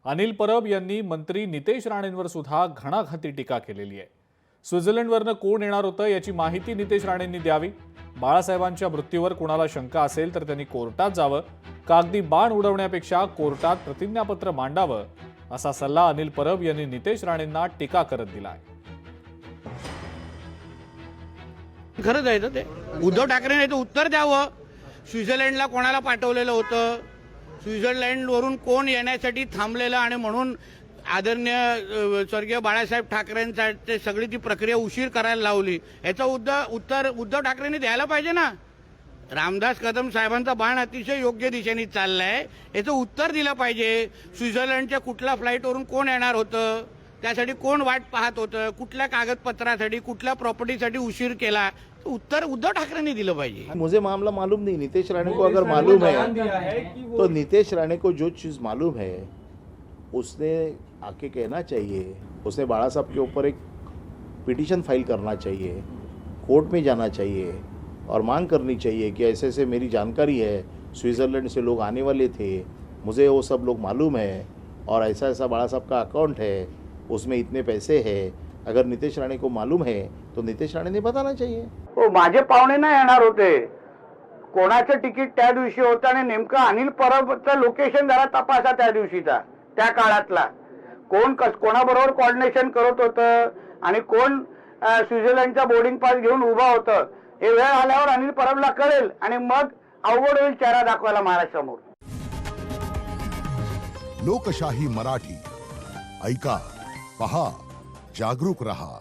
अनिल परब यांनी मंत्री नितेश राणेंवर सुद्धा घणाघाती टीका केलेली आहे। स्वित्झर्लंडवरनं कोण येणार होतं याची माहिती नितेश राणेंनी द्यावी। बाळासाहेबांच्या मृत्यूवर कुणाला शंका असेल तर त्यांनी कोर्टात जावं, कागदी बाण उडवण्यापेक्षा कोर्टात प्रतिज्ञापत्र मांडावं, असा सल्ला अनिल परब यांनी नितेश राणेंना टीका करत दिला आहे। खरंच आहे ते उद्धव ठाकरेंनी ते उत्तर द्यावं। स्वित्झर्लंडला कोणाला पाठवलेलं होतं, स्वित्झर्लंडवरून कोण येण्यासाठी थांबलेलं आणि म्हणून आदरणीय स्वर्गीय बाळासाहेब ठाकरेंसाठी सगळी ती प्रक्रिया उशीर करायला लावली, याचं उत्तर उद्धव ठाकरेंनी द्यायला पाहिजे ना। रामदास कदम साहेबांचा बाण अतिशय योग्य दिशेने चाललाय, याचं उत्तर दिलं पाहिजे। स्वित्झर्लंडच्या कुठल्या फ्लाईटवरून कोण येणार होतं, त्यासाठी कोण वाट पाहत होतं, कुठल्या कागदपत्रासाठी कुठल्या प्रॉपर्टीसाठी उशीर केला, उत्तर उद्धव ठाकरेंनी दिलं पाहिजे। मुझे मामला मालूम नहीं, नितेश राणे को अगर मालूम है तो नितेश राणे को जो चीज़ मालूम है उसने आके कहना चाहिए। उसने बाळा साहब के ऊपर एक पिटीशन फाइल करना चाहिए, कोर्ट में जाना चाहिए और मांग करनी चाहिए कि ऐसे ऐसे मेरी जानकारी है, स्विट्ज़रलैंड से लोग आने वाले थे, मुझे वो सब लोग मालूम है और ऐसा ऐसा बाळा साहब का अकाउंट है, उसमें इतने पैसे हैं। अगर नितेश राणे को मालूम है तो नितेश राणे ने बताना चाहिए। हो, माझे पाहुणे नाही येणार होते, कोणाचं तिकीट त्या दिवशी होतं आणि नेमकं अनिल परबचं लोकेशन जरा तपासा त्या दिवशीचा, त्या काळातला कोण कोणाबरोबर कोऑर्डिनेशन करत होतं आणि कोण स्वित्झर्लंडचा बोर्डिंग पास घेऊन उभा होतं, हे वेळ आल्यावर अनिल परबला कळेल आणि मग अवघड होईल चेहरा दाखवायला महाराष्ट्रासमोर। लोकशाही मराठी ऐका, पहा, जागरूक रहा।